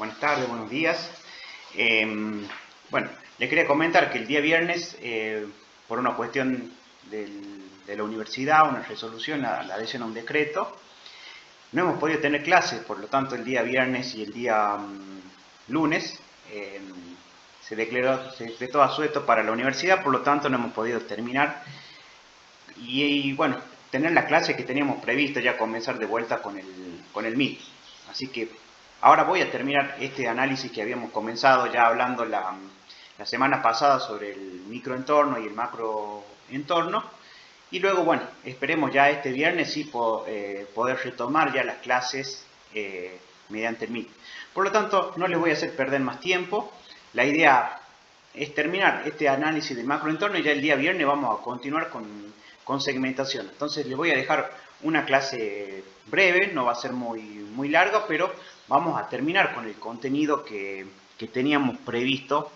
Buenas tardes, buenos días. Bueno, les quería comentar que el día viernes, por una cuestión de la universidad, una resolución, la adhesión a un decreto, no hemos podido tener clases. Por lo tanto, el día viernes y el día lunes se decretó asueto para la universidad, por lo tanto no hemos podido terminar y bueno, tener la clase que teníamos previsto, ya comenzar de vuelta con el MIT. Así que ahora voy a terminar este análisis que habíamos comenzado ya hablando la semana pasada sobre el microentorno y el macroentorno. Y luego, bueno, esperemos ya este viernes sí poder retomar ya las clases mediante el MIT. Por lo tanto, no les voy a hacer perder más tiempo. La idea es terminar este análisis del macroentorno y ya el día viernes vamos a continuar con segmentación. Entonces les voy a dejar una clase breve, no va a ser muy larga, pero vamos a terminar con el contenido que teníamos previsto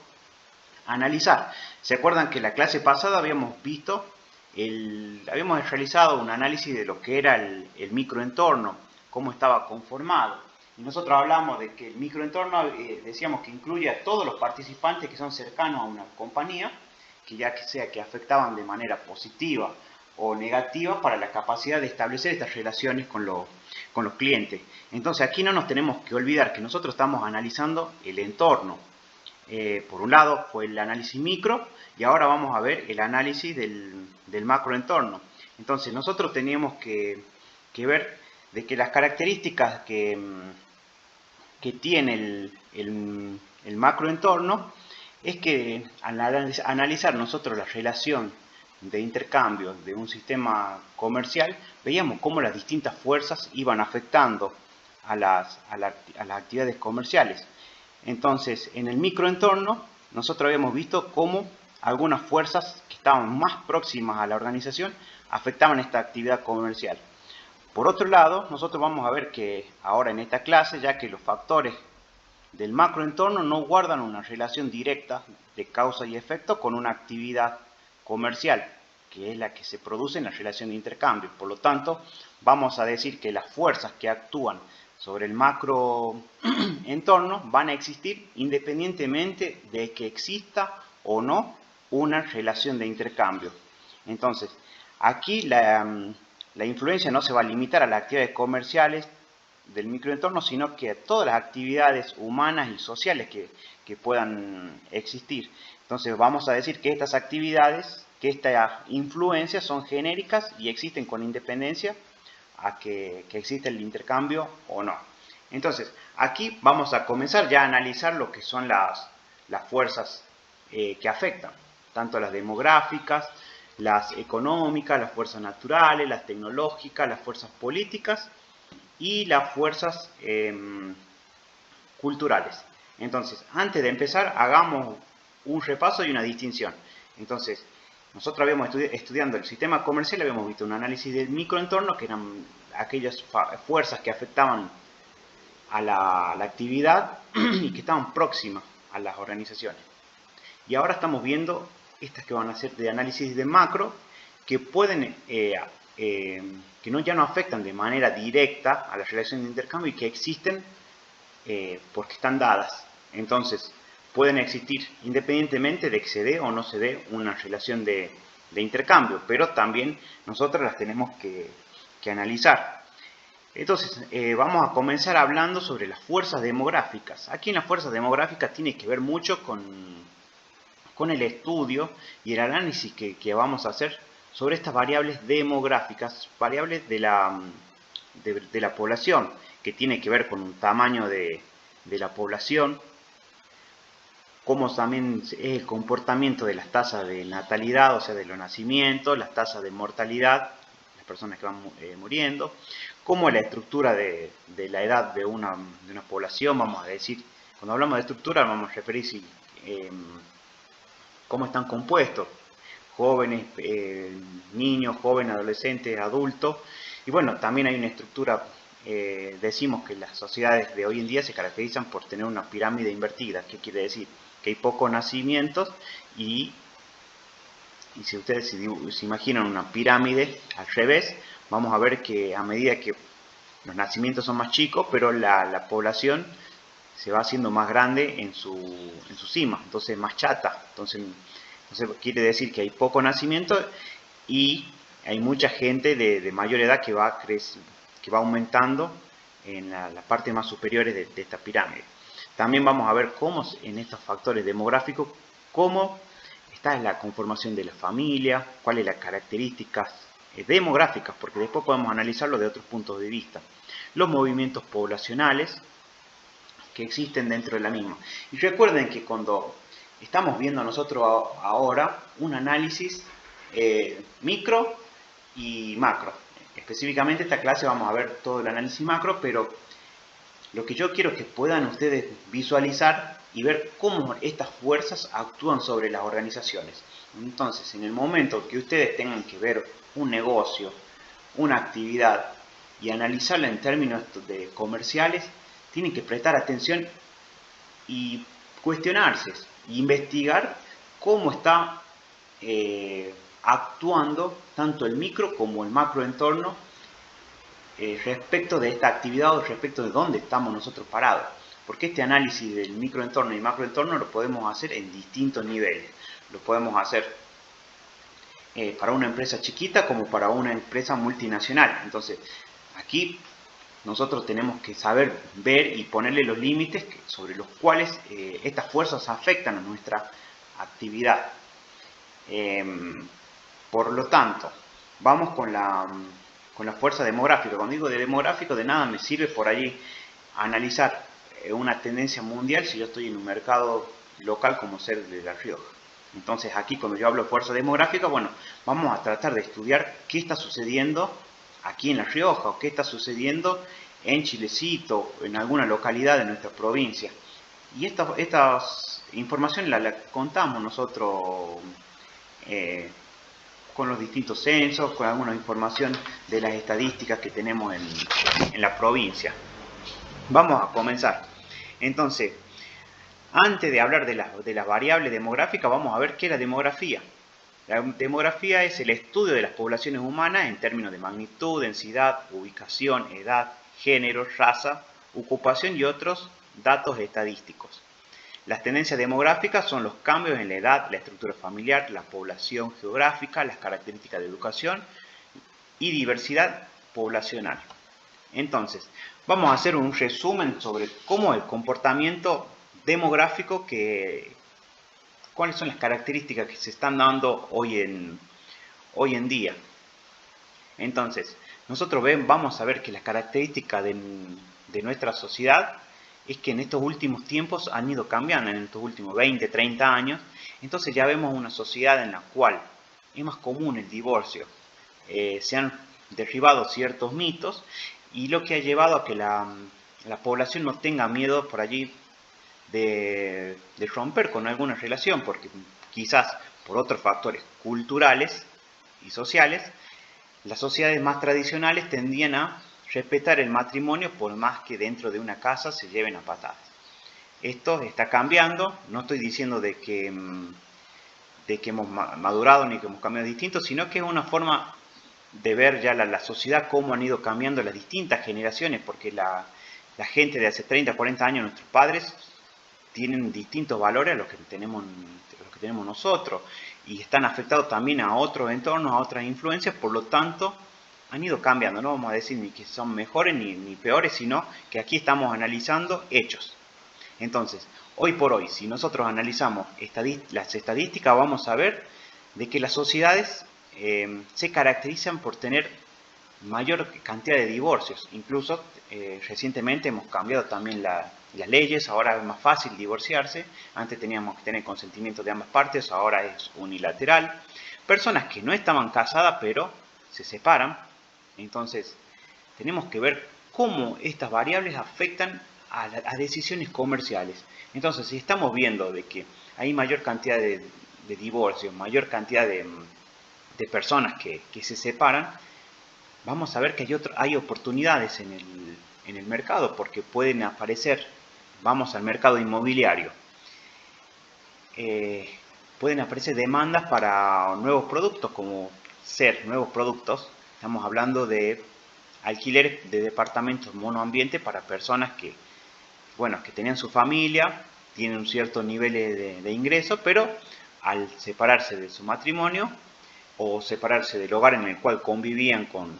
analizar. ¿Se acuerdan que la clase pasada habíamos realizado un análisis de lo que era el microentorno, cómo estaba conformado? Y nosotros hablamos de que el microentorno, decíamos que incluye a todos los participantes que son cercanos a una compañía, que ya que sea que afectaban de manera positiva o negativa para la capacidad de establecer estas relaciones con los clientes. Entonces aquí no nos tenemos que olvidar que nosotros estamos analizando el entorno. Por un lado fue el análisis micro y ahora vamos a ver el análisis del macroentorno. Entonces nosotros teníamos que ver de que las características que tiene el macroentorno es que al analizar nosotros la relación de intercambio de un sistema comercial, veíamos cómo las distintas fuerzas iban afectando a las actividades comerciales. Entonces, en el microentorno, nosotros habíamos visto cómo algunas fuerzas que estaban más próximas a la organización afectaban esta actividad comercial. Por otro lado, nosotros vamos a ver que ahora en esta clase, ya que los factores del macroentorno no guardan una relación directa de causa y efecto con una actividad comercial, que es la que se produce en la relación de intercambio. Por lo tanto, vamos a decir que las fuerzas que actúan sobre el macroentorno van a existir independientemente de que exista o no una relación de intercambio. Entonces, aquí la influencia no se va a limitar a las actividades comerciales del microentorno, sino que a todas las actividades humanas y sociales que puedan existir. Entonces vamos a decir que estas actividades, que estas influencias son genéricas y existen con independencia a que existe el intercambio o no. Entonces aquí vamos a comenzar ya a analizar lo que son las fuerzas que afectan, tanto las demográficas, las económicas, las fuerzas naturales, las tecnológicas, las fuerzas políticas y las fuerzas culturales. Entonces, antes de empezar, hagamos un repaso y una distinción. Entonces, nosotros habíamos estudiando el sistema comercial, habíamos visto un análisis del microentorno, que eran aquellas fuerzas que afectaban a la actividad y que estaban próximas a las organizaciones. Y ahora estamos viendo estas que van a ser de análisis de macro, que pueden que ya no afectan de manera directa a la relación de intercambio y que existen porque están dadas. Entonces, pueden existir independientemente de que se dé o no se dé una relación de intercambio, pero también nosotros las tenemos que analizar. Entonces, vamos a comenzar hablando sobre las fuerzas demográficas. Aquí en las fuerzas demográficas tiene que ver mucho con el estudio y el análisis que vamos a hacer sobre estas variables demográficas, variables de la población, que tiene que ver con un tamaño de la población, cómo también es el comportamiento de las tasas de natalidad, o sea, de los nacimientos, las tasas de mortalidad, las personas que van muriendo, cómo es la estructura de la edad de una población, vamos a decir, cuando hablamos de estructura vamos a referir cómo están compuestos, jóvenes, niños, jóvenes, adolescentes, adultos. Y bueno, también hay una estructura, decimos que las sociedades de hoy en día se caracterizan por tener una pirámide invertida. ¿Qué quiere decir? Que hay pocos nacimientos y si ustedes se imaginan una pirámide al revés, vamos a ver que a medida que los nacimientos son más chicos, pero la población se va haciendo más grande en su cima, entonces más chata. Entonces quiere decir que hay poco nacimiento y hay mucha gente de mayor edad que va aumentando en la parte más superiores de esta pirámide. También vamos a ver cómo en estos factores demográficos, cómo está la conformación de la familia, cuáles las características demográficas, porque después podemos analizarlo de otros puntos de vista. Los movimientos poblacionales que existen dentro de la misma. Y recuerden que cuando estamos viendo nosotros ahora un análisis micro y macro. Específicamente esta clase vamos a ver todo el análisis macro, pero lo que yo quiero es que puedan ustedes visualizar y ver cómo estas fuerzas actúan sobre las organizaciones. Entonces, en el momento que ustedes tengan que ver un negocio, una actividad y analizarla en términos comerciales, tienen que prestar atención y cuestionarse, e investigar cómo está actuando tanto el micro como el macro entorno respecto de esta actividad o respecto de dónde estamos nosotros parados. Porque este análisis del microentorno y macroentorno lo podemos hacer en distintos niveles. Lo podemos hacer para una empresa chiquita como para una empresa multinacional. Entonces, aquí nosotros tenemos que saber ver y ponerle los límites sobre los cuales estas fuerzas afectan a nuestra actividad. Por lo tanto, vamos con la fuerza demográfica. Cuando digo de demográfico, de nada me sirve por allí analizar una tendencia mundial si yo estoy en un mercado local como ser de La Rioja. Entonces aquí cuando yo hablo de fuerza demográfica, bueno, vamos a tratar de estudiar qué está sucediendo aquí en La Rioja o qué está sucediendo en Chilecito, en alguna localidad de nuestra provincia. Y estas informaciones las contamos nosotros con los distintos censos, con alguna información de las estadísticas que tenemos en la provincia. Vamos a comenzar. Entonces, antes de hablar de las variables demográficas, vamos a ver qué es la demografía. La demografía es el estudio de las poblaciones humanas en términos de magnitud, densidad, ubicación, edad, género, raza, ocupación y otros datos estadísticos. Las tendencias demográficas son los cambios en la edad, la estructura familiar, la población geográfica, las características de educación y diversidad poblacional. Entonces, vamos a hacer un resumen sobre cómo el comportamiento demográfico, cuáles son las características que se están dando hoy en día. Entonces, nosotros vamos a ver que las características de nuestra sociedad es que en estos últimos tiempos han ido cambiando, en estos últimos 20, 30 años. Entonces ya vemos una sociedad en la cual es más común el divorcio. Se han derribado ciertos mitos y lo que ha llevado a que la población no tenga miedo por allí de romper con alguna relación, porque quizás por otros factores culturales y sociales, las sociedades más tradicionales tendían a respetar el matrimonio por más que dentro de una casa se lleven a patadas. Esto está cambiando, no estoy diciendo de que hemos madurado ni que hemos cambiado distinto, sino que es una forma de ver ya la sociedad, cómo han ido cambiando las distintas generaciones, porque la gente de hace 30, 40 años, nuestros padres, tienen distintos valores a los que tenemos nosotros y están afectados también a otros entornos, a otras influencias, por lo tanto han ido cambiando. No vamos a decir ni que son mejores ni peores, sino que aquí estamos analizando hechos. Entonces, hoy por hoy, si nosotros analizamos las estadísticas, vamos a ver de que las sociedades se caracterizan por tener mayor cantidad de divorcios. Incluso recientemente hemos cambiado también las leyes, ahora es más fácil divorciarse. Antes teníamos que tener consentimiento de ambas partes, ahora es unilateral. Personas que no estaban casadas pero se separan. Entonces tenemos que ver cómo estas variables afectan a decisiones comerciales. Entonces, si estamos viendo de que hay mayor cantidad de divorcios, mayor cantidad de personas que se separan, vamos a ver que hay oportunidades en el mercado, porque pueden aparecer, vamos al mercado inmobiliario, pueden aparecer demandas para nuevos productos, como nuevos productos. Estamos hablando de alquileres de departamentos monoambiente para personas que bueno, que tenían su familia, tienen un cierto nivel de ingreso, pero al separarse de su matrimonio o separarse del hogar en el cual convivían con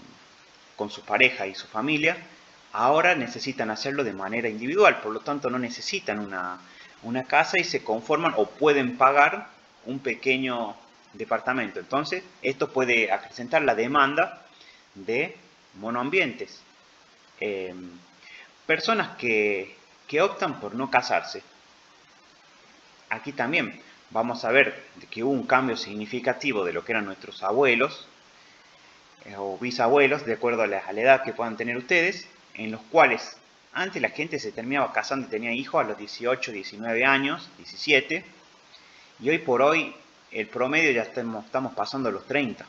su pareja y su familia, ahora necesitan hacerlo de manera individual, por lo tanto no necesitan una casa y se conforman o pueden pagar un pequeño departamento. Entonces, esto puede acrecentar la demanda de monoambientes. Personas que optan por no casarse. Aquí también vamos a ver que hubo un cambio significativo de lo que eran nuestros abuelos o bisabuelos, de acuerdo a la edad que puedan tener ustedes, en los cuales antes la gente se terminaba casando y tenía hijos a los 18, 19 años, 17, y hoy por hoy el promedio ya estamos pasando a los 30.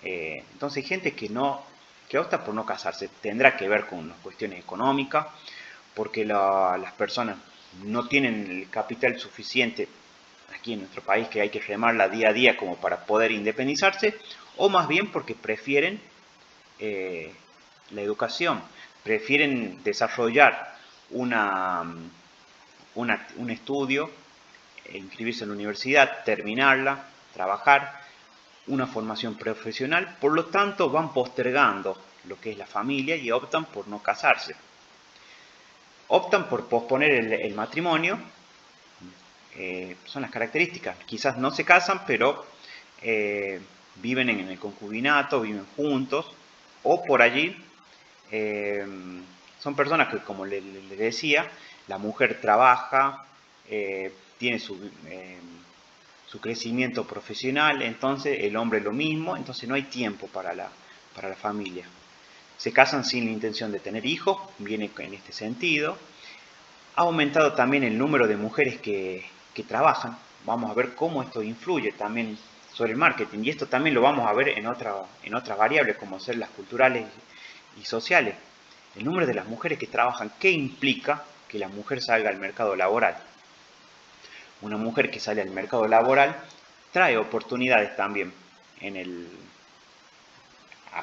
Entonces hay gente que opta por no casarse. Tendrá que ver con cuestiones económicas, porque las personas no tienen el capital suficiente aquí en nuestro país, que hay que remarla día a día como para poder independizarse, o más bien porque prefieren la educación, prefieren desarrollar un estudio, inscribirse en la universidad, terminarla, trabajar, una formación profesional, por lo tanto van postergando lo que es la familia y optan por no casarse. Optan por posponer el matrimonio, son las características. Quizás no se casan, pero viven en el concubinato, viven juntos, o por allí son personas que, como le decía, la mujer trabaja, tiene su crecimiento profesional, entonces el hombre lo mismo, entonces no hay tiempo para la familia. Se casan sin la intención de tener hijos, viene en este sentido. Ha aumentado también el número de mujeres que trabajan. Vamos a ver cómo esto influye también sobre el marketing, y esto también lo vamos a ver en otras variables, como ser las culturales y sociales. El número de las mujeres que trabajan, ¿qué implica que la mujer salga al mercado laboral? Una mujer que sale al mercado laboral trae oportunidades también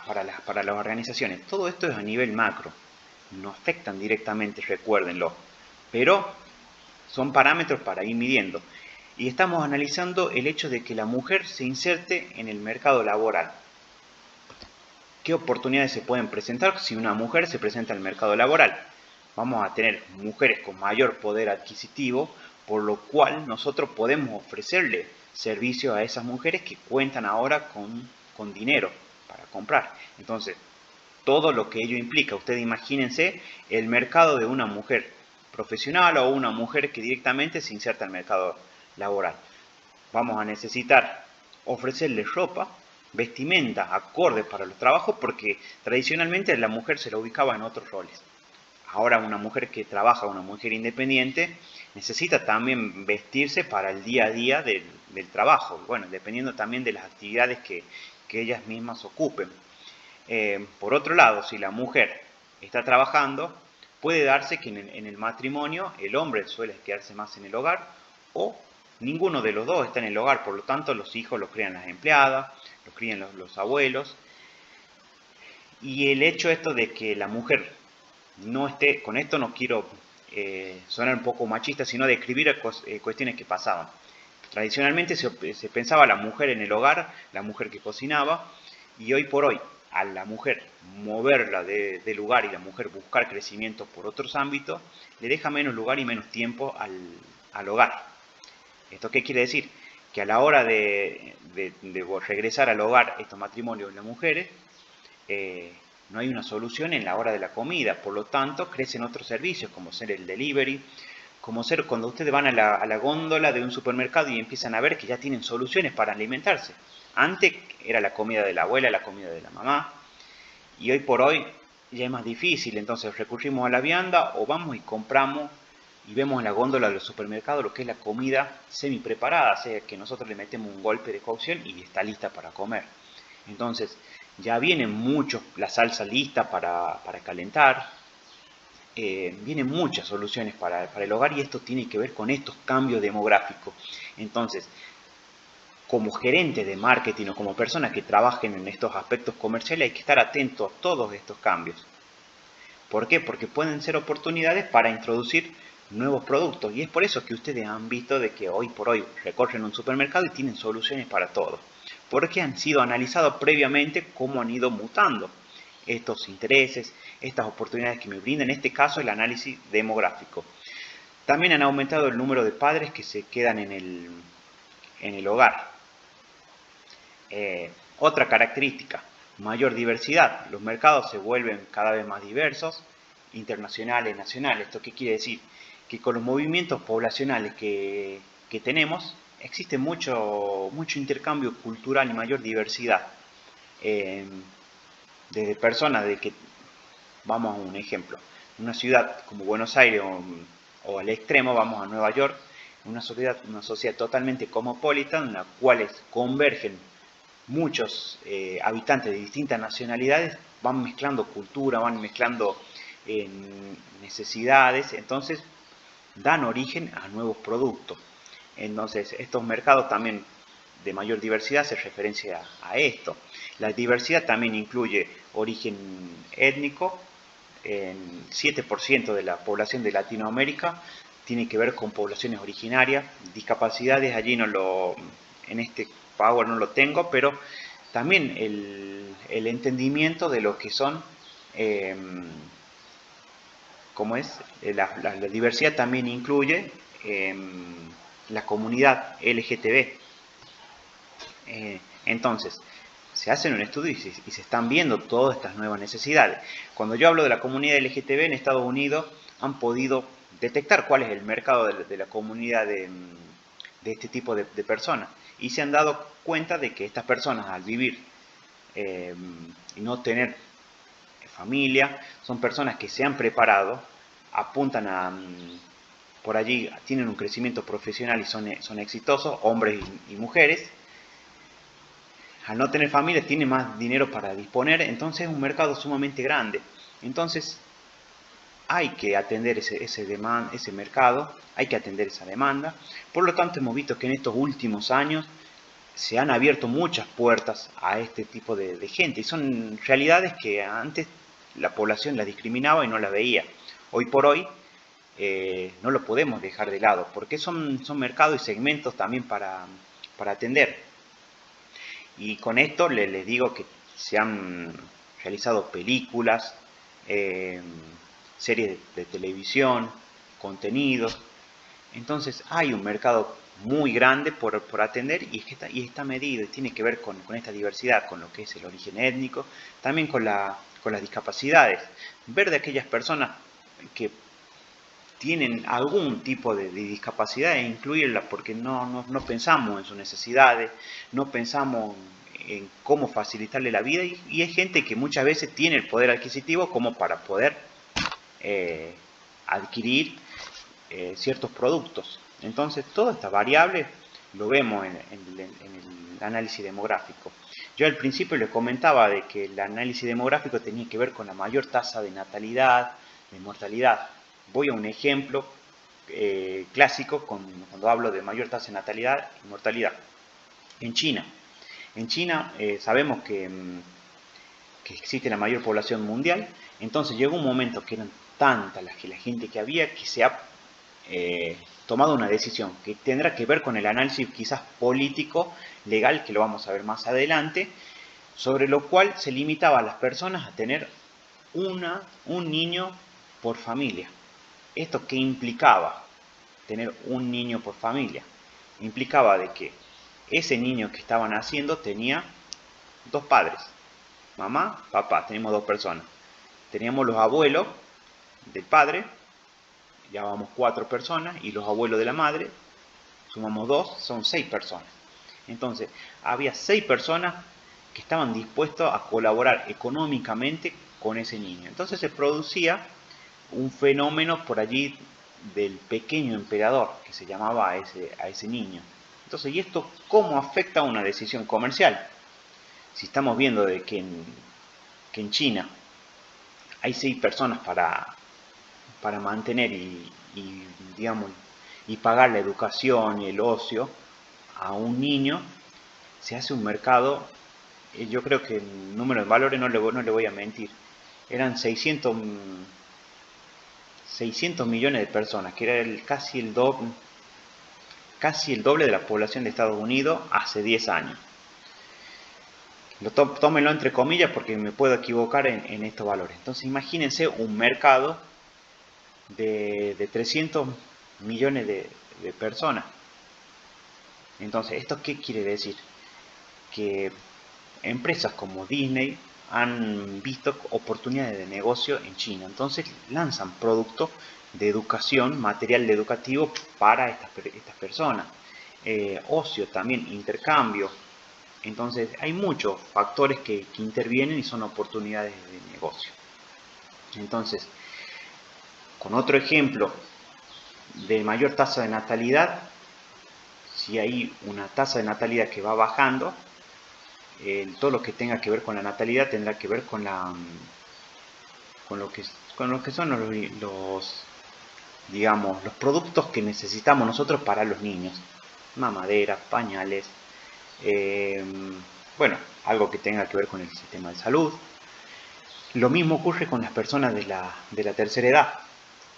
para las organizaciones. Todo esto es a nivel macro, no afectan directamente, recuérdenlo, pero son parámetros para ir midiendo. Y estamos analizando el hecho de que la mujer se inserte en el mercado laboral. ¿Qué oportunidades se pueden presentar si una mujer se presenta al mercado laboral? Vamos a tener mujeres con mayor poder adquisitivo, por lo cual nosotros podemos ofrecerle servicios a esas mujeres que cuentan ahora con dinero para comprar. Entonces, todo lo que ello implica, ustedes imagínense el mercado de una mujer profesional o una mujer que directamente se inserta al mercado laboral. Vamos a necesitar ofrecerle ropa, vestimenta acorde para los trabajos, porque tradicionalmente la mujer se la ubicaba en otros roles. Ahora una mujer que trabaja, una mujer independiente, necesita también vestirse para el día a día del trabajo, bueno, dependiendo también de las actividades que ellas mismas ocupen. Por otro lado, si la mujer está trabajando, puede darse que en el matrimonio el hombre suele quedarse más en el hogar, o ninguno de los dos está en el hogar, por lo tanto los hijos los crían las empleadas, los crían los abuelos. Y el hecho esto de que la mujer no esté, con esto no quiero sonar un poco machista, sino describir cuestiones que pasaban. Tradicionalmente se pensaba la mujer en el hogar, la mujer que cocinaba, y hoy por hoy, a la mujer moverla de lugar y la mujer buscar crecimiento por otros ámbitos, le deja menos lugar y menos tiempo al hogar. ¿Esto qué quiere decir? Que a la hora de regresar al hogar, estos matrimonios de las mujeres, no hay una solución en la hora de la comida, por lo tanto crecen otros servicios como ser el delivery, como ser cuando ustedes van a la góndola de un supermercado y empiezan a ver que ya tienen soluciones para alimentarse. Antes era la comida de la abuela, la comida de la mamá, y hoy por hoy ya es más difícil, entonces recurrimos a la vianda o vamos y compramos y vemos en la góndola del supermercado lo que es la comida semi preparada, o sea que nosotros le metemos un golpe de cocción y está lista para comer. Entonces ya vienen muchos, la salsa lista para calentar, vienen muchas soluciones para el hogar, y esto tiene que ver con estos cambios demográficos. Entonces, como gerente de marketing o como persona que trabajen en estos aspectos comerciales, hay que estar atento a todos estos cambios. ¿Por qué? Porque pueden ser oportunidades para introducir nuevos productos. Y es por eso que ustedes han visto de que hoy por hoy recorren un supermercado y tienen soluciones para todo. Porque han sido analizados previamente cómo han ido mutando estos intereses, estas oportunidades que me brindan, en este caso el análisis demográfico. También han aumentado el número de padres que se quedan en el hogar. Otra característica, mayor diversidad. Los mercados se vuelven cada vez más diversos, internacionales, nacionales. ¿Esto qué quiere decir? Que con los movimientos poblacionales que tenemos, existe mucho intercambio cultural y mayor diversidad. Desde personas de que, vamos a un ejemplo, una ciudad como Buenos Aires o al extremo, vamos a Nueva York, una sociedad totalmente cosmopolita en la cual convergen muchos habitantes de distintas nacionalidades, van mezclando cultura, van mezclando necesidades, entonces dan origen a nuevos productos. Entonces estos mercados también de mayor diversidad se referencia a esto. La diversidad también incluye origen étnico. El 7% de la población de Latinoamérica tiene que ver con poblaciones originarias. Discapacidades allí en este Power no lo tengo, pero también el entendimiento de lo que son, ¿cómo es? La diversidad también incluye la comunidad LGTB. Entonces, se hacen un estudio y se están viendo todas estas nuevas necesidades. Cuando yo hablo de la comunidad LGTB en Estados Unidos, han podido detectar cuál es el mercado de la comunidad de este tipo de personas. Y se han dado cuenta de que estas personas, al vivir y no tener familia, son personas que se han preparado, apuntan a... por allí tienen un crecimiento profesional y son exitosos, hombres y mujeres. Al no tener familia, tiene más dinero para disponer, entonces es un mercado sumamente grande. Entonces, hay que atender ese mercado, hay que atender esa demanda. Por lo tanto, hemos visto que en estos últimos años se han abierto muchas puertas a este tipo de gente. Y son realidades que antes la población las discriminaba y no las veía. Hoy por hoy no lo podemos dejar de lado, porque son mercados y segmentos también para atender. Y con esto les digo que se han realizado películas, series de televisión, contenidos. Entonces hay un mercado muy grande por atender y está medido y tiene que ver con esta diversidad, con lo que es el origen étnico, también con las discapacidades. Ver de aquellas personas que tienen algún tipo de discapacidad e incluirla, porque no pensamos en sus necesidades, no pensamos en cómo facilitarle la vida y hay gente que muchas veces tiene el poder adquisitivo como para poder adquirir ciertos productos. Entonces toda esta variable lo vemos en el análisis demográfico. Yo al principio les comentaba de que el análisis demográfico tenía que ver con la mayor tasa de natalidad, de mortalidad. Voy a un ejemplo clásico cuando hablo de mayor tasa de natalidad y mortalidad. En China sabemos que existe la mayor población mundial, entonces llegó un momento que eran tanta la gente que había que se ha tomado una decisión que tendrá que ver con el análisis quizás político, legal, que lo vamos a ver más adelante, sobre lo cual se limitaba a las personas a tener un niño por familia. ¿Esto qué implicaba? Tener un niño por familia. Implicaba de que ese niño que estaba naciendo tenía dos padres, mamá, papá, teníamos dos personas. Teníamos los abuelos del padre, ya vamos 4 personas, y los abuelos de la madre, sumamos 2, son 6 personas. Entonces, había 6 personas que estaban dispuestos a colaborar económicamente con ese niño. Entonces se producía un fenómeno por allí del pequeño emperador que se llamaba a ese niño. Entonces, ¿y esto cómo afecta a una decisión comercial? Si estamos viendo de que en China hay 6 personas para mantener digamos, y pagar la educación y el ocio a un niño, se hace un mercado. Yo creo que en número de valores no le voy a mentir, eran 600 600 millones de personas, que era casi el doble de la población de Estados Unidos hace 10 años. Tómenlo entre comillas porque me puedo equivocar en estos valores. Entonces imagínense un mercado de 300 millones de personas. Entonces, ¿esto qué quiere decir? Que empresas como Disney han visto oportunidades de negocio en China. Entonces lanzan productos de educación, material educativo para estas personas. Ocio también, intercambio. Entonces hay muchos factores que intervienen y son oportunidades de negocio. Entonces, con otro ejemplo de mayor tasa de natalidad, si hay una tasa de natalidad que va bajando, todo lo que tenga que ver con la natalidad tendrá que ver con lo que son digamos, los productos que necesitamos nosotros para los niños: mamaderas, pañales, bueno, algo que tenga que ver con el sistema de salud. Lo mismo ocurre con las personas de la tercera edad.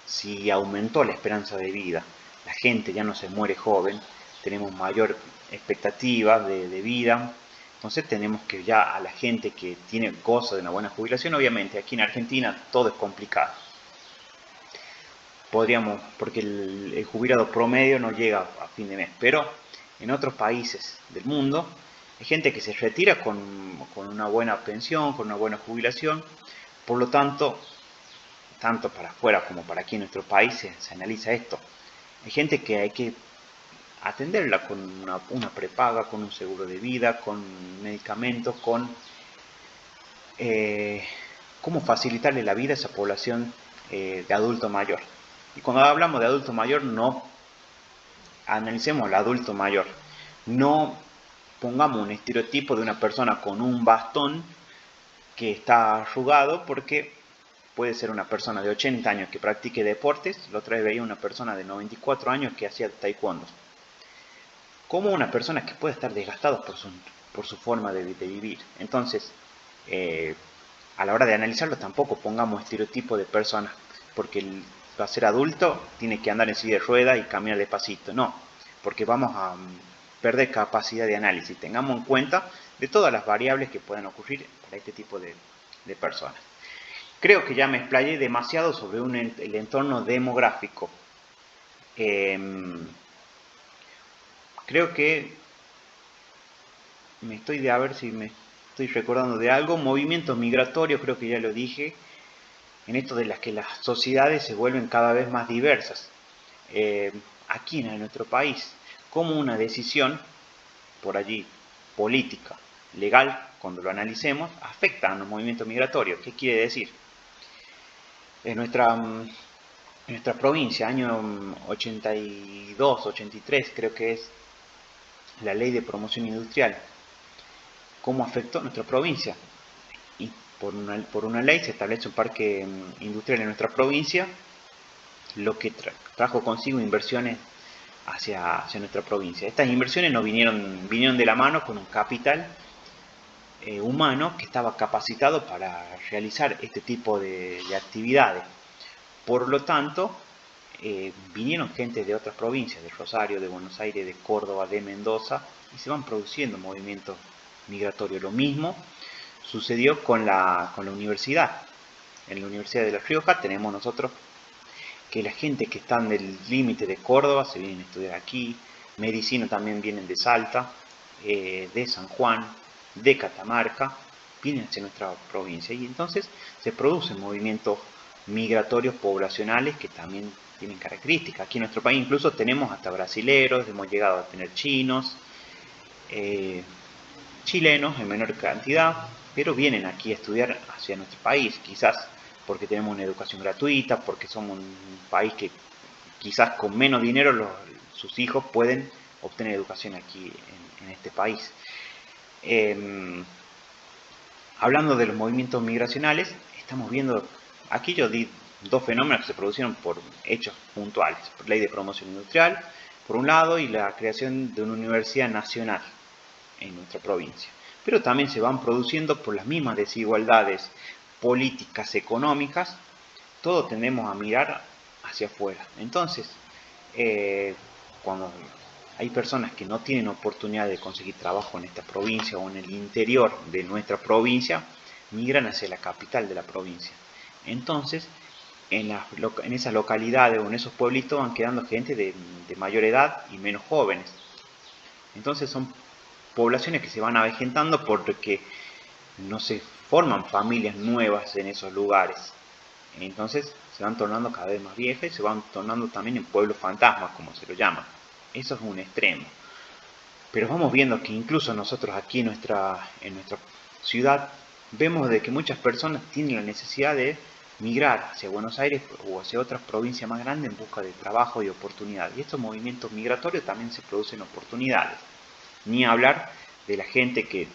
Si aumentó la esperanza de vida, la gente ya no se muere joven, tenemos mayor expectativa de vida. Entonces tenemos que ya a la gente que goza de una buena jubilación. Obviamente aquí en Argentina todo es complicado. Porque el jubilado promedio no llega a fin de mes, pero en otros países del mundo hay gente que se retira con una buena pensión, con una buena jubilación. Por lo tanto, tanto para afuera como para aquí en nuestro país se analiza esto. Hay gente que hay que atenderla con una prepaga, con un seguro de vida, con medicamentos, con cómo facilitarle la vida a esa población de adulto mayor. Y cuando hablamos de adulto mayor, no analicemos al adulto mayor, no pongamos un estereotipo de una persona con un bastón que está arrugado, porque puede ser una persona de 80 años que practique deportes. La otra vez veía una persona de 94 años que hacía taekwondo. Como una persona que puede estar desgastada por su forma de vivir. Entonces, a la hora de analizarlo, tampoco pongamos estereotipo de personas, porque va a ser adulto, tiene que andar en silla de ruedas y caminar despacito. No, porque vamos a perder capacidad de análisis. Tengamos en cuenta de todas las variables que puedan ocurrir para este tipo de personas. Creo que ya me explayé demasiado sobre el entorno demográfico. Creo que a ver si me estoy recordando de algo. Movimientos migratorios, creo que ya lo dije. En esto de las que las sociedades se vuelven cada vez más diversas. Aquí en nuestro país, como una decisión, por allí, política, legal, cuando lo analicemos, afecta a los movimientos migratorios. ¿Qué quiere decir? En nuestra provincia, año 82, 83, creo que es la ley de promoción industrial. ¿Cómo afectó nuestra provincia? Y por una ley se establece un parque industrial en nuestra provincia, lo que trajo consigo inversiones hacia nuestra provincia. Estas inversiones no vinieron de la mano con un capital humano que estaba capacitado para realizar este tipo de actividades. Por lo tanto, vinieron gente de otras provincias, de Rosario, de Buenos Aires, de Córdoba, de Mendoza, y se van produciendo movimientos migratorios. Lo mismo sucedió con la universidad. En la Universidad de La Rioja tenemos nosotros que la gente que está del límite de Córdoba se vienen a estudiar aquí. Medicina también vienen de Salta, de San Juan, de Catamarca, vienen hacia nuestra provincia. Y entonces se producen movimientos migratorios poblacionales que también tienen características. Aquí en nuestro país incluso tenemos hasta brasileros, hemos llegado a tener chinos, chilenos en menor cantidad, pero vienen aquí a estudiar hacia nuestro país, quizás porque tenemos una educación gratuita, porque somos un país que quizás con menos dinero sus hijos pueden obtener educación aquí en este país. Hablando de los movimientos migracionales, estamos viendo, aquí yo di dos fenómenos que se produjeron por hechos puntuales: por ley de promoción industrial, por un lado, y la creación de una universidad nacional en nuestra provincia. Pero también se van produciendo por las mismas desigualdades políticas, económicas. Todos tendemos a mirar hacia afuera. Entonces, cuando hay personas que no tienen oportunidad de conseguir trabajo en esta provincia o en el interior de nuestra provincia, migran hacia la capital de la provincia. Entonces, en esas localidades o en esos pueblitos van quedando gente de mayor edad y menos jóvenes. Entonces son poblaciones que se van avejentando porque no se forman familias nuevas en esos lugares. Entonces se van tornando cada vez más viejas y se van tornando también en pueblos fantasmas, como se lo llama. Eso es un extremo. Pero vamos viendo que incluso nosotros aquí en nuestra ciudad vemos de que muchas personas tienen la necesidad de migrar hacia Buenos Aires o hacia otras provincias más grandes en busca de trabajo y oportunidades. Y estos movimientos migratorios también se producen oportunidades. Ni hablar de la gente que,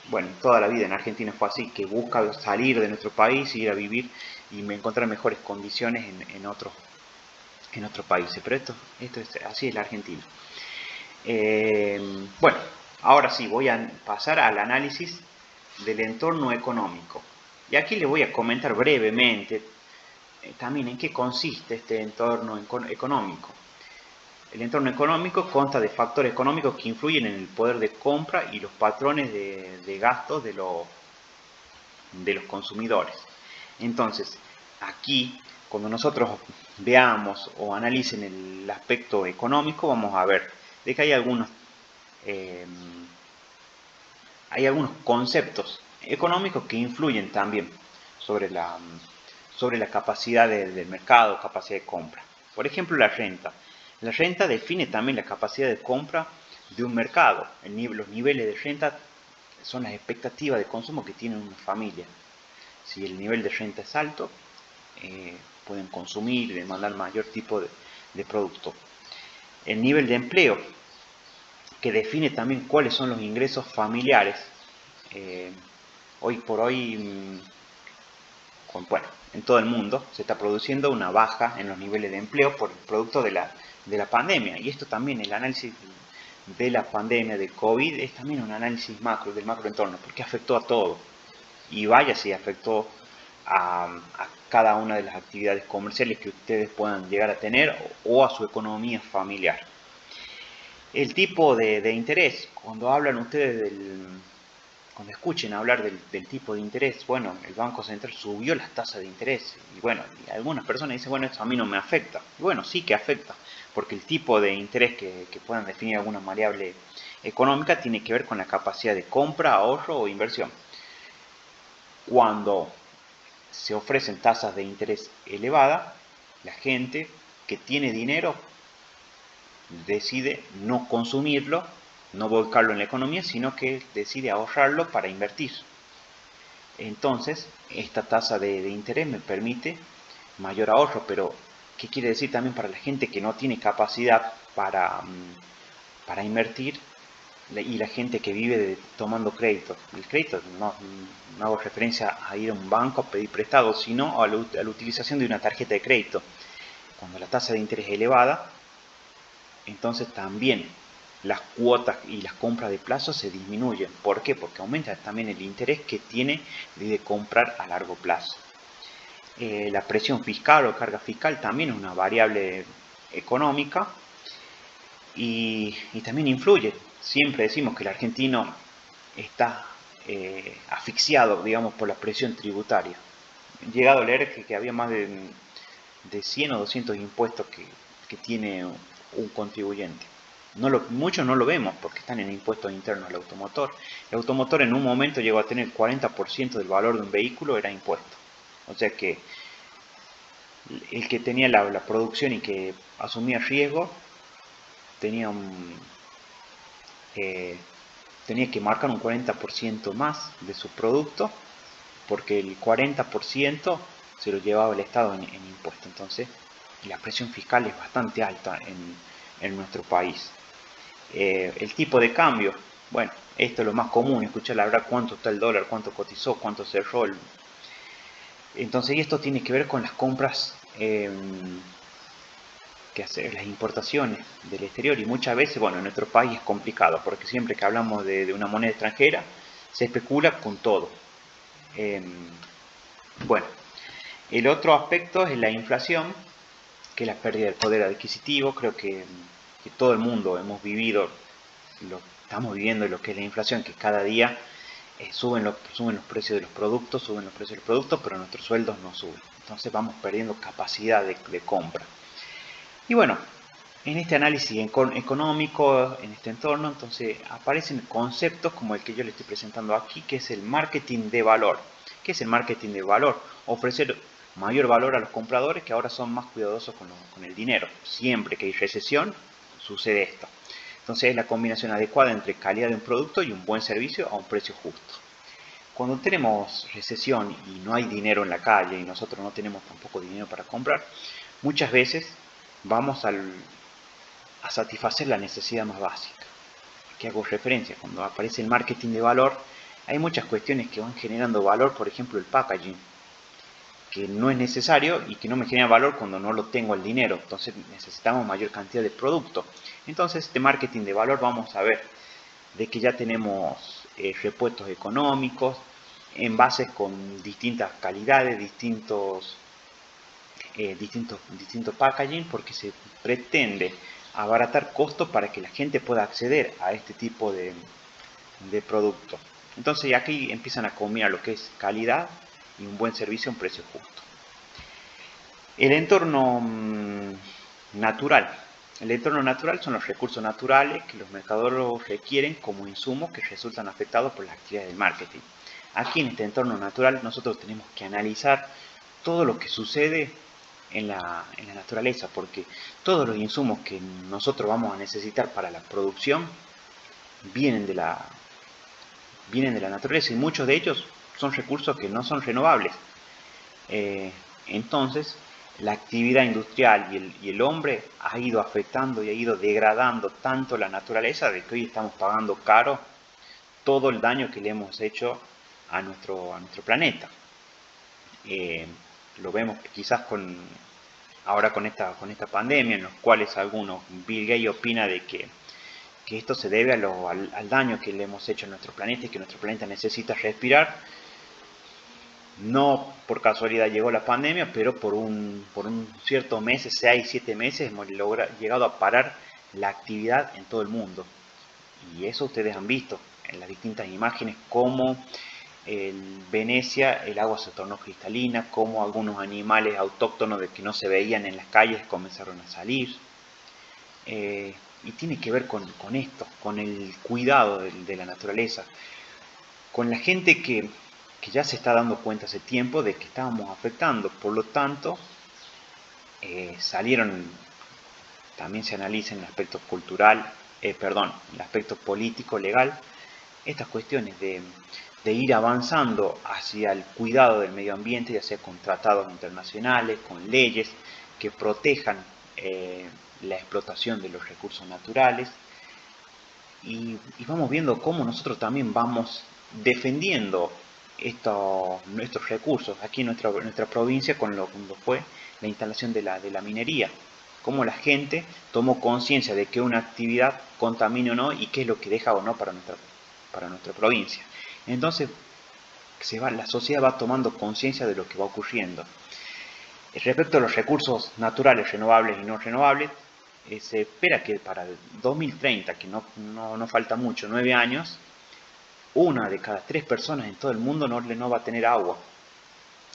bueno, toda la vida en Argentina fue así, que busca salir de nuestro país, ir a vivir y encontrar mejores condiciones en otros países. Pero esto es así, es la Argentina. Bueno, ahora sí, voy a pasar al análisis del entorno económico. Y aquí les voy a comentar brevemente también en qué consiste este entorno económico. El entorno económico consta de factores económicos que influyen en el poder de compra y los patrones de gasto de los consumidores. Entonces, aquí, cuando nosotros veamos o analicen el aspecto económico, vamos a ver de que hay algunos conceptos económicos que influyen también sobre la capacidad del mercado, capacidad de compra. Por ejemplo, la renta. La renta define también la capacidad de compra de un mercado. Los niveles de renta son las expectativas de consumo que tiene una familia. Si el nivel de renta es alto, pueden consumir y demandar mayor tipo de producto. El nivel de empleo, que define también cuáles son los ingresos familiares. Hoy por hoy, en todo el mundo se está produciendo una baja en los niveles de empleo por el producto de la pandemia. Y esto también, el análisis de la pandemia de COVID, es también un análisis macro, del macroentorno, porque afectó a todo. Y vaya si afectó a cada una de las actividades comerciales que ustedes puedan llegar a tener o a su economía familiar. El tipo de interés, cuando hablan ustedes cuando escuchen hablar del tipo de interés, bueno, el Banco Central subió las tasas de interés y bueno, y algunas personas dicen, bueno, esto a mí no me afecta. Y bueno, sí que afecta, porque el tipo de interés que puedan definir alguna variable económica tiene que ver con la capacidad de compra, ahorro o inversión. Cuando se ofrecen tasas de interés elevadas, la gente que tiene dinero decide no consumirlo, no volcarlo en la economía, sino que decide ahorrarlo para invertir. Entonces, esta tasa de interés me permite mayor ahorro, pero ¿qué quiere decir también para la gente que no tiene capacidad para invertir y la gente que vive tomando crédito? El crédito, no hago referencia a ir a un banco a pedir prestado, sino a la utilización de una tarjeta de crédito. Cuando la tasa de interés es elevada, entonces también las cuotas y las compras de plazo se disminuyen. ¿Por qué? Porque aumenta también el interés que tiene de comprar a largo plazo. La presión fiscal o carga fiscal también es una variable económica y también influye. Siempre decimos que el argentino está asfixiado, digamos, por la presión tributaria. He llegado a leer que había más de 100 o 200 impuestos que tiene un contribuyente. Muchos no lo vemos porque están en impuestos internos al automotor. El automotor en un momento llegó a tener el 40% del valor de un vehículo era impuesto. O sea que el que tenía la producción y que asumía riesgo tenía que marcar un 40% más de su producto porque el 40% se lo llevaba el Estado en impuestos. Entonces la presión fiscal es bastante alta en nuestro país. El tipo de cambio, bueno, esto es lo más común, escuchar hablar cuánto está el dólar, cuánto cotizó, cuánto cerró. Entonces, y esto tiene que ver con las compras que hacer, las importaciones del exterior, y muchas veces, bueno, en nuestro país es complicado, porque siempre que hablamos de una moneda extranjera, se especula con todo. Bueno, El otro aspecto es la inflación, que es la pérdida del poder adquisitivo. Creo que todo el mundo hemos vivido, estamos viviendo lo que es la inflación, que cada día suben los precios de los productos, pero nuestros sueldos no suben. Entonces vamos perdiendo capacidad de compra. Y bueno, en este análisis económico, en este entorno, entonces aparecen conceptos como el que yo le estoy presentando aquí, que es el marketing de valor. ¿Qué es el marketing de valor? Ofrecer mayor valor a los compradores, que ahora son más cuidadosos con el dinero. Siempre que hay recesión, sucede esto. Entonces es la combinación adecuada entre calidad de un producto y un buen servicio a un precio justo. Cuando tenemos recesión y no hay dinero en la calle y nosotros no tenemos tampoco dinero para comprar, muchas veces vamos a satisfacer la necesidad más básica. ¿Qué hago referencia? Cuando aparece el marketing de valor, hay muchas cuestiones que van generando valor, por ejemplo el packaging, que no es necesario y que no me genera valor cuando no lo tengo el dinero. Entonces necesitamos mayor cantidad de producto. Entonces este marketing de valor vamos a ver de que ya tenemos repuestos económicos, envases con distintas calidades, distintos packaging, porque se pretende abaratar costos para que la gente pueda acceder a este tipo de productos. Entonces aquí empiezan a combinar lo que es calidad y un buen servicio a un precio justo. El entorno natural. El entorno natural son los recursos naturales que los mercadólogos requieren como insumos que resultan afectados por las actividades del marketing. Aquí en este entorno natural nosotros tenemos que analizar todo lo que sucede en la naturaleza, porque todos los insumos que nosotros vamos a necesitar para la producción vienen de la naturaleza, y muchos de ellos son recursos que no son renovables. Entonces la actividad industrial y el hombre ha ido afectando y ha ido degradando tanto la naturaleza, de que hoy estamos pagando caro todo el daño que le hemos hecho a nuestro planeta. Lo vemos quizás ahora con esta pandemia, en los cuales algunos, Bill Gates opina de que esto se debe al daño que le hemos hecho a nuestro planeta y que nuestro planeta necesita respirar. No por casualidad llegó la pandemia, pero por un ciertos meses, 6-7 meses, hemos llegado a parar la actividad en todo el mundo. Y eso ustedes han visto en las distintas imágenes, cómo en Venecia el agua se tornó cristalina, cómo algunos animales autóctonos de que no se veían en las calles comenzaron a salir. Y tiene que ver con esto, con el cuidado de la naturaleza, con la gente que ya se está dando cuenta hace tiempo de que estábamos afectando. Por lo tanto, también se analiza en el aspecto cultural, el aspecto político, legal, estas cuestiones de ir avanzando hacia el cuidado del medio ambiente, ya sea con tratados internacionales, con leyes que protejan la explotación de los recursos naturales, y vamos viendo cómo nosotros también vamos defendiendo nuestros recursos aquí en nuestra provincia, cuando fue la instalación de la minería, cómo la gente tomó conciencia de que una actividad contamine o no y qué es lo que deja o no para nuestra provincia. Entonces la sociedad va tomando conciencia de lo que va ocurriendo. Respecto a los recursos naturales, renovables y no renovables, se espera que para el 2030, que no falta mucho, 9 años, una de cada 3 personas en todo el mundo no va a tener agua.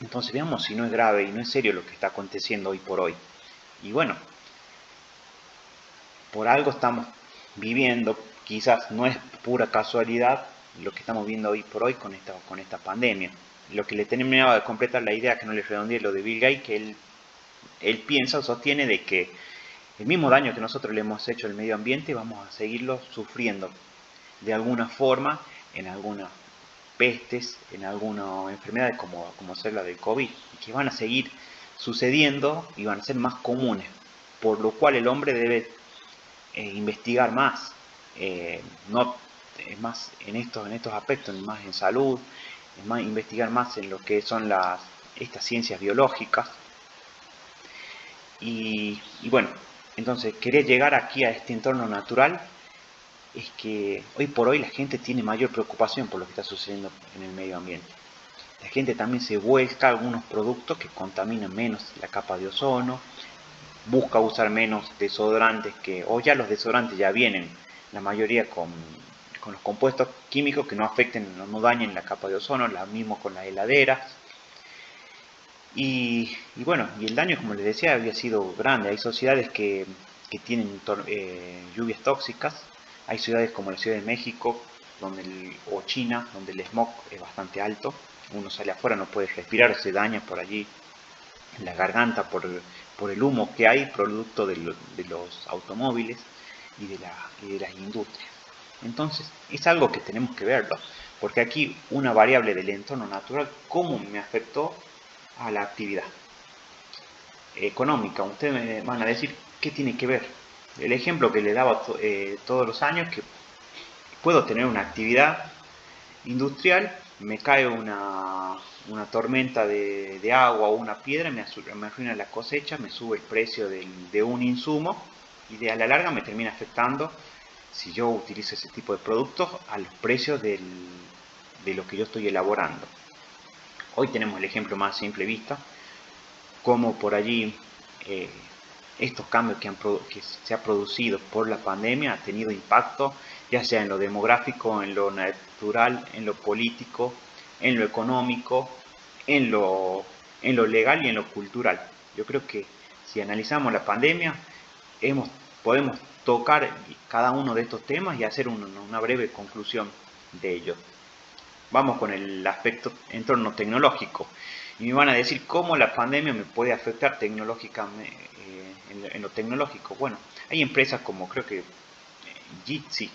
Entonces veamos si no es grave y no es serio lo que está aconteciendo hoy por hoy. Y bueno, por algo estamos viviendo, quizás no es pura casualidad lo que estamos viendo hoy por hoy con esta pandemia. Lo que le terminaba de completar la idea, que no le redondeé, lo de Bill Gates, que él piensa o sostiene de que el mismo daño que nosotros le hemos hecho al medio ambiente vamos a seguirlo sufriendo de alguna forma en algunas pestes, en algunas enfermedades como ser la del COVID, y que van a seguir sucediendo y van a ser más comunes, por lo cual el hombre debe investigar más, no más en estos aspectos, más en salud, investigar más en lo que son estas ciencias biológicas. Y bueno, entonces querer llegar aquí a este entorno natural es que hoy por hoy la gente tiene mayor preocupación por lo que está sucediendo en el medio ambiente. la gente también se vuelca a algunos productos que contaminan menos la capa de ozono, busca usar menos desodorantes o ya los desodorantes ya vienen, la mayoría con los compuestos químicos que no afecten, no dañen la capa de ozono, lo mismo con las heladeras. Y bueno, y el daño, como les decía, había sido grande. Hay sociedades que tienen lluvias tóxicas, hay ciudades como la Ciudad de México o China, donde el smog es bastante alto, uno sale afuera, no puede respirar, se daña por allí la garganta por el humo que hay producto de los automóviles y de las industrias. Entonces es algo que tenemos que verlo, porque aquí una variable del entorno natural, ¿cómo me afectó a la actividad económica? Ustedes me van a decir, ¿qué tiene que ver? El ejemplo que le daba todos los años, que puedo tener una actividad industrial, me cae una tormenta de agua o una piedra, me arruina la cosecha, me sube el precio de un insumo y a la larga me termina afectando, si yo utilizo ese tipo de productos, a los precios de lo que yo estoy elaborando. Hoy tenemos el ejemplo más simple vista, como por allí estos cambios que se ha producido por la pandemia ha tenido impacto, ya sea en lo demográfico, en lo natural, en lo político, en lo económico, en lo legal y en lo cultural. Yo creo que si analizamos la pandemia, podemos tocar cada uno de estos temas y hacer una breve conclusión de ellos. Vamos con el aspecto entorno tecnológico. Y me van a decir cómo la pandemia me puede afectar tecnológicamente, en lo tecnológico. Bueno, hay empresas como creo que Jitsi,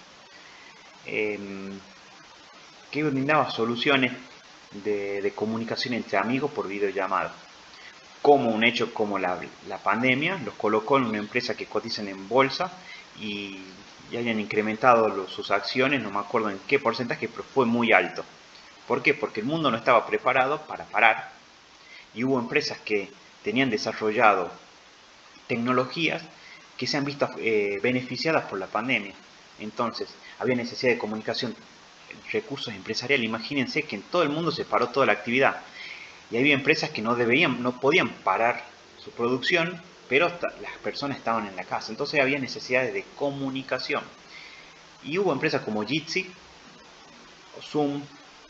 que brindaba soluciones de comunicación entre amigos por videollamada. Como un hecho como la pandemia los colocó en una empresa que cotizan en bolsa y hayan incrementado sus acciones, no me acuerdo en qué porcentaje, pero fue muy alto. ¿Por qué? Porque el mundo no estaba preparado para parar y hubo empresas que tenían desarrollado tecnologías que se han visto beneficiadas por la pandemia. Entonces, había necesidad de comunicación, recursos empresariales. Imagínense que en todo el mundo se paró toda la actividad y había empresas que no podían parar su producción, pero las personas estaban en la casa. Entonces había necesidades de comunicación. Y hubo empresas como Jitsi, Zoom,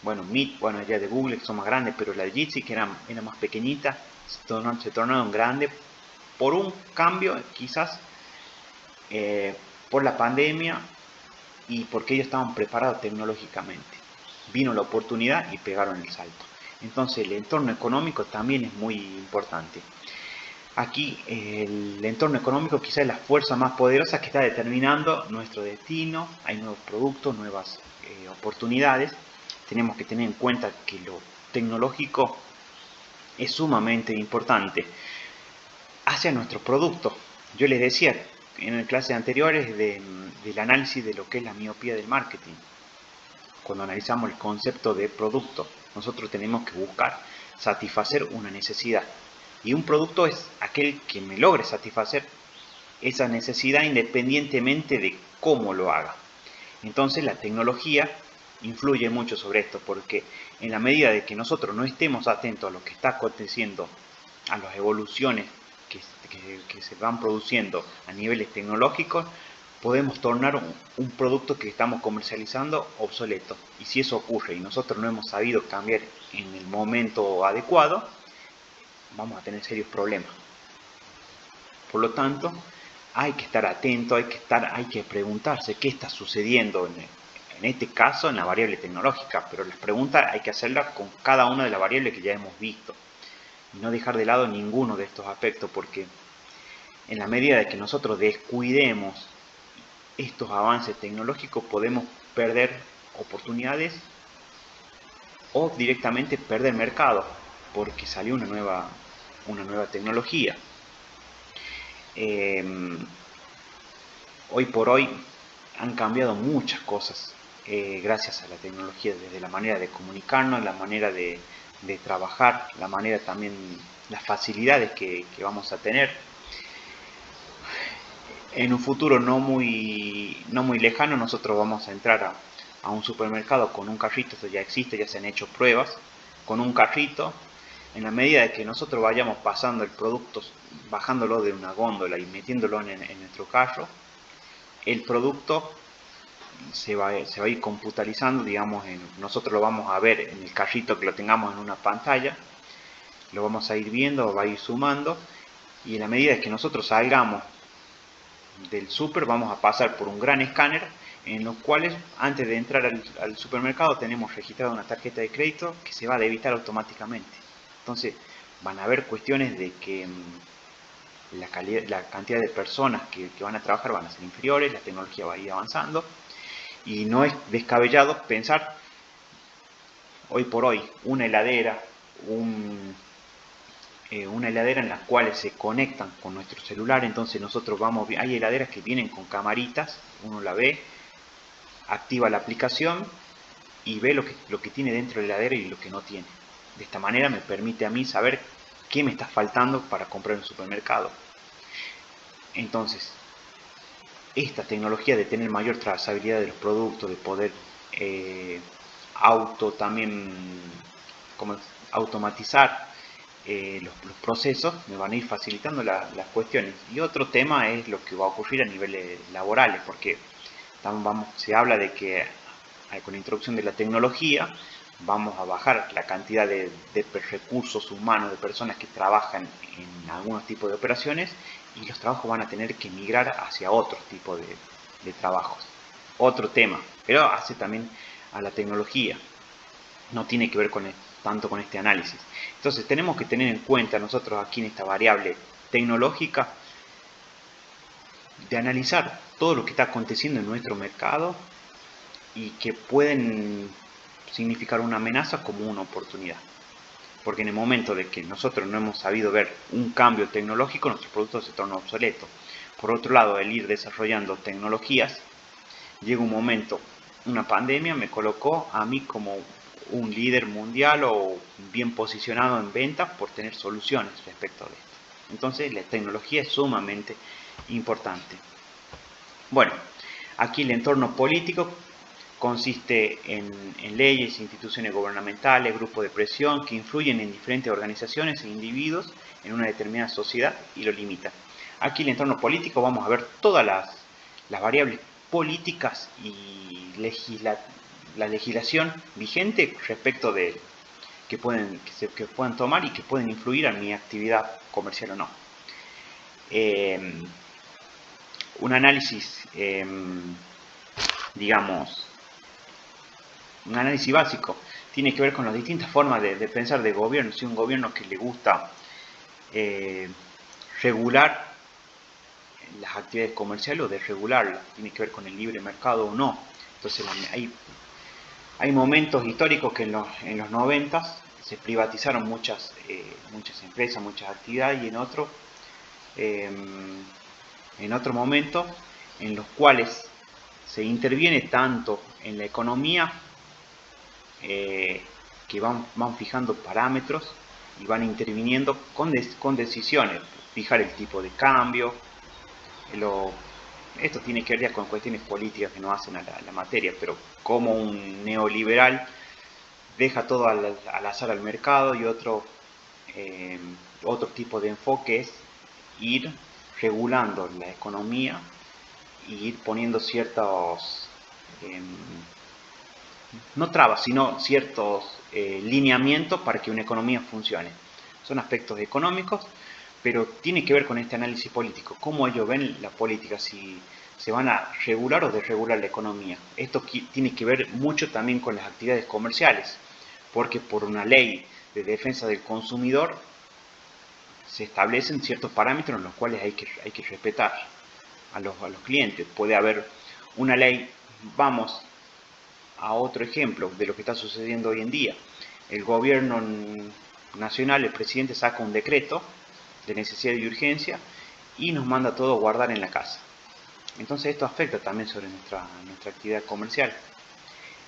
bueno, Meet, bueno, ya de Google, que son más grandes, pero la de Jitsi, que era más pequeñita, se tornaron grandes por un cambio, quizás por la pandemia y porque ellos estaban preparados tecnológicamente. Vino la oportunidad y pegaron el salto. Entonces el entorno económico también es muy importante. Aquí el entorno económico quizás es la fuerza más poderosa que está determinando nuestro destino. Hay nuevos productos, nuevas oportunidades. Tenemos que tener en cuenta que lo tecnológico es sumamente importante hacia nuestros productos. Yo les decía en clases anteriores del análisis de lo que es la miopía del marketing. Cuando analizamos el concepto de producto, nosotros tenemos que buscar satisfacer una necesidad. Y un producto es aquel que me logre satisfacer esa necesidad independientemente de cómo lo haga. Entonces la tecnología influye mucho sobre esto, porque en la medida de que nosotros no estemos atentos a lo que está aconteciendo, a las evoluciones que se van produciendo a niveles tecnológicos, podemos tornar un producto que estamos comercializando obsoleto. Y si eso ocurre y nosotros no hemos sabido cambiar en el momento adecuado, vamos a tener serios problemas. Por lo tanto, hay que estar atento, hay que preguntarse qué está sucediendo en este caso en la variable tecnológica, pero las preguntas hay que hacerlas con cada una de las variables que ya hemos visto y no dejar de lado ninguno de estos aspectos, porque en la medida de que nosotros descuidemos estos avances tecnológicos podemos perder oportunidades o directamente perder mercado porque salió una nueva tecnología. Hoy por hoy han cambiado muchas cosas gracias a la tecnología, desde la manera de comunicarnos, la manera de trabajar, la manera también, las facilidades que vamos a tener. En un futuro no muy lejano nosotros vamos a entrar a un supermercado con un carrito, eso ya existe, ya se han hecho pruebas, con un carrito. En la medida de que nosotros vayamos pasando el producto, bajándolo de una góndola y metiéndolo en nuestro carro, el producto se va a ir computarizando, digamos, nosotros lo vamos a ver en el carrito que lo tengamos en una pantalla, lo vamos a ir viendo, va a ir sumando, y en la medida de que nosotros salgamos del súper vamos a pasar por un gran escáner en los cuales antes de entrar al supermercado tenemos registrada una tarjeta de crédito que se va a debitar automáticamente. Entonces van a haber cuestiones de que la cantidad de personas que van a trabajar van a ser inferiores, la tecnología va a ir avanzando y no es descabellado pensar hoy por hoy una heladera, una heladera en la cual se conectan con nuestro celular. Entonces nosotros hay heladeras que vienen con camaritas, uno la ve, activa la aplicación y ve lo que tiene dentro de la heladera y lo que no tiene. De esta manera me permite a mí saber qué me está faltando para comprar en el supermercado. Entonces, esta tecnología de tener mayor trazabilidad de los productos, de poder automatizar los procesos, me van a ir facilitando las cuestiones. Y otro tema es lo que va a ocurrir a niveles laborales, porque se habla de que con la introducción de la tecnología vamos a bajar la cantidad de recursos humanos, de personas que trabajan en algunos tipos de operaciones, y los trabajos van a tener que migrar hacia otro tipo de trabajos. Otro tema, pero hace también a la tecnología, no tiene que ver tanto con este análisis. Entonces tenemos que tener en cuenta nosotros aquí en esta variable tecnológica de analizar todo lo que está aconteciendo en nuestro mercado y que pueden significar una amenaza como una oportunidad. Porque en el momento de que nosotros no hemos sabido ver un cambio tecnológico, nuestro producto se torna obsoleto. Por otro lado, el ir desarrollando tecnologías, llega un momento, una pandemia me colocó a mí como un líder mundial o bien posicionado en ventas por tener soluciones respecto a esto. Entonces la tecnología es sumamente importante. Bueno, aquí el entorno político consiste en leyes, instituciones gubernamentales, grupos de presión que influyen en diferentes organizaciones e individuos en una determinada sociedad y lo limitan. Aquí el entorno político vamos a ver todas las variables políticas y la legislación vigente respecto de que puedan tomar y que pueden influir en mi actividad comercial o no. Un análisis, digamos, un análisis básico tiene que ver con las distintas formas de pensar de gobierno. Si un gobierno que le gusta regular las actividades comerciales o desregularlas, tiene que ver con el libre mercado o no. Entonces hay momentos históricos que en los 90 se privatizaron muchas empresas, muchas actividades, y en otro momento en los cuales se interviene tanto en la economía que van fijando parámetros y van interviniendo con decisiones, fijar el tipo de cambio. Esto tiene que ver ya con cuestiones políticas que no hacen a la materia, pero como un neoliberal deja todo al azar al mercado, y otro tipo de enfoque es ir regulando la economía y ir poniendo ciertos, no trabas, sino ciertos lineamientos para que una economía funcione. Son aspectos económicos, pero tiene que ver con este análisis político, cómo ellos ven la política, si se van a regular o desregular la economía. Esto tiene que ver mucho también con las actividades comerciales, porque por una ley de defensa del consumidor se establecen ciertos parámetros en los cuales hay que respetar a los clientes. Puede haber una ley. Vamos a otro ejemplo de lo que está sucediendo hoy en día. El gobierno nacional, el presidente saca un decreto de necesidad y urgencia y nos manda todo a guardar en la casa. Entonces esto afecta también sobre nuestra actividad comercial.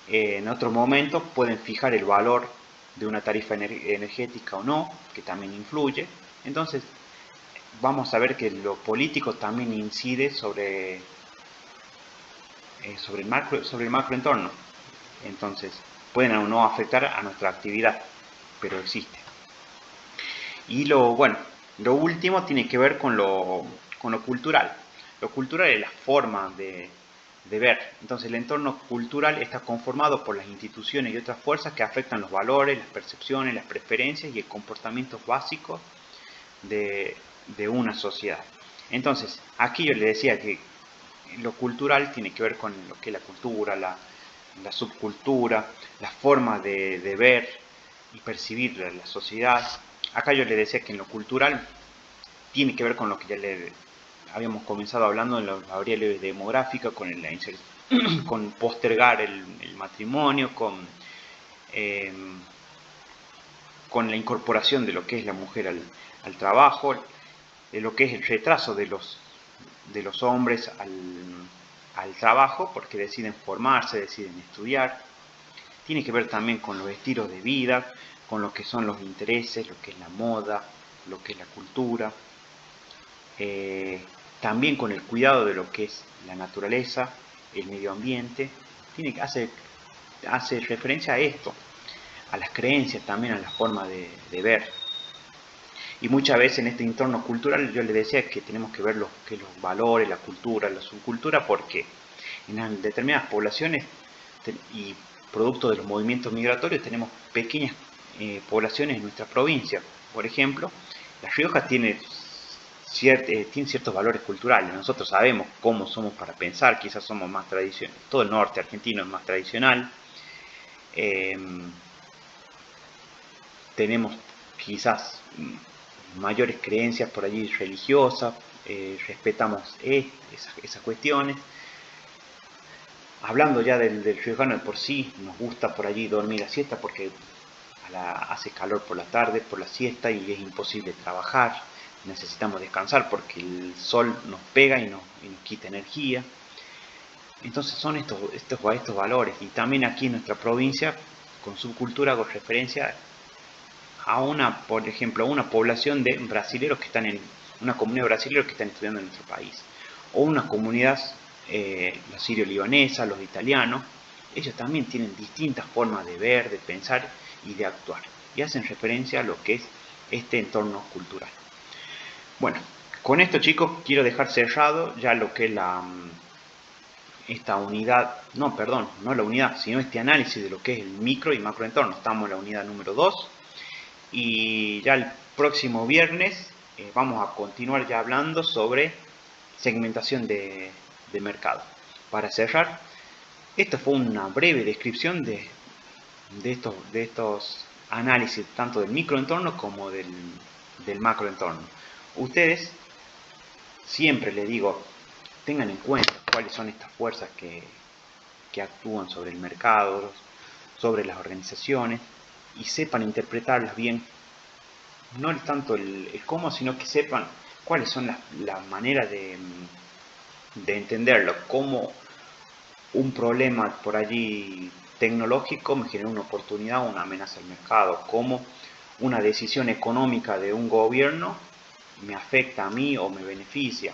En otros momentos pueden fijar el valor de una tarifa energética o no, que también influye. Entonces vamos a ver que lo político también incide sobre el macroentorno. Entonces pueden o no afectar a nuestra actividad. pero existe. Y lo último tiene que ver con lo cultural. Lo cultural es la forma de ver. Entonces el entorno cultural está conformado por las instituciones y otras fuerzas que afectan los valores, las percepciones, las preferencias y el comportamiento básico de una sociedad. Entonces, aquí yo le decía que lo cultural tiene que ver con lo que es la cultura, la subcultura, la forma de ver y percibir la sociedad. Acá yo le decía que en lo cultural tiene que ver con lo que ya le habíamos comenzado hablando en la variable demográfica, con postergar el matrimonio, con la incorporación de lo que es la mujer al trabajo, de lo que es el retraso de los hombres al trabajo, porque deciden formarse, deciden estudiar. Tiene que ver también con los estilos de vida, con lo que son los intereses, lo que es la moda, lo que es la cultura. También con el cuidado de lo que es la naturaleza, el medio ambiente. Hace referencia a esto, a las creencias también, a la forma de ver. Y muchas veces en este entorno cultural yo le decía que tenemos que ver los valores, la cultura, la subcultura, porque en determinadas poblaciones y producto de los movimientos migratorios tenemos pequeñas poblaciones en nuestra provincia. Por ejemplo, La Rioja tiene ciertos valores culturales. Nosotros sabemos cómo somos para pensar, quizás somos más tradicionales. Todo el norte argentino es más tradicional. Tenemos quizás mayores creencias por allí religiosas, respetamos esas cuestiones. Hablando ya del riojano de por sí, nos gusta por allí dormir la siesta porque hace calor por la tarde, por la siesta, y es imposible trabajar. Necesitamos descansar porque el sol nos pega y nos quita energía. Entonces son estos valores. Y también aquí en nuestra provincia, con subcultura, hago referencia a por ejemplo, a una población de brasileros que están una comunidad de brasileños que están estudiando en nuestro país, o una comunidad, la sirio-libanesa, los italianos. Ellos también tienen distintas formas de ver, de pensar y de actuar, y hacen referencia a lo que es este entorno cultural. Bueno, con esto, chicos, quiero dejar cerrado ya lo que es esta unidad, no la unidad, sino este análisis de lo que es el micro y macroentorno. Estamos en la unidad número 2. Y ya el próximo viernes vamos a continuar ya hablando sobre segmentación de mercado. Para cerrar, esta fue una breve descripción de estos análisis tanto del microentorno como del macroentorno. Ustedes, siempre les digo, tengan en cuenta cuáles son estas fuerzas que actúan sobre el mercado, sobre las organizaciones, y sepan interpretarlas bien. No tanto el cómo, sino que sepan cuáles son las maneras de entenderlo. Cómo un problema por allí tecnológico me genera una oportunidad o una amenaza al mercado. Cómo una decisión económica de un gobierno me afecta a mí o me beneficia.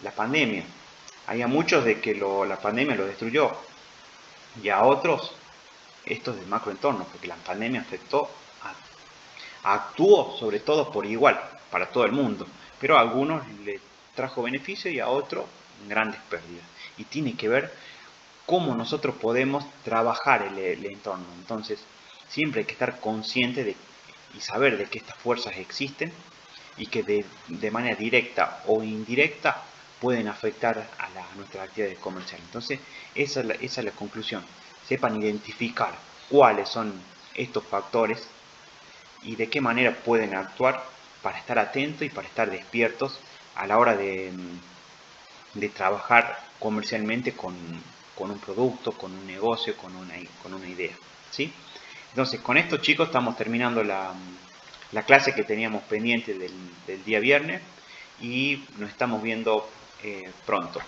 La pandemia. Hay a muchos de que la pandemia lo destruyó, y a otros esto es del macroentorno, porque la pandemia actuó sobre todo por igual para todo el mundo, pero a algunos le trajo beneficio y a otros grandes pérdidas. Y tiene que ver cómo nosotros podemos trabajar el entorno. Entonces, siempre hay que estar consciente y saber de que estas fuerzas existen y que de manera directa o indirecta pueden afectar a nuestras actividades comerciales. Entonces, esa es la conclusión. Sepan identificar cuáles son estos factores y de qué manera pueden actuar para estar atentos y para estar despiertos a la hora de trabajar comercialmente con un producto, con un negocio, con una idea, ¿sí? Entonces, con esto, chicos, estamos terminando la clase que teníamos pendiente del día viernes, y nos estamos viendo pronto.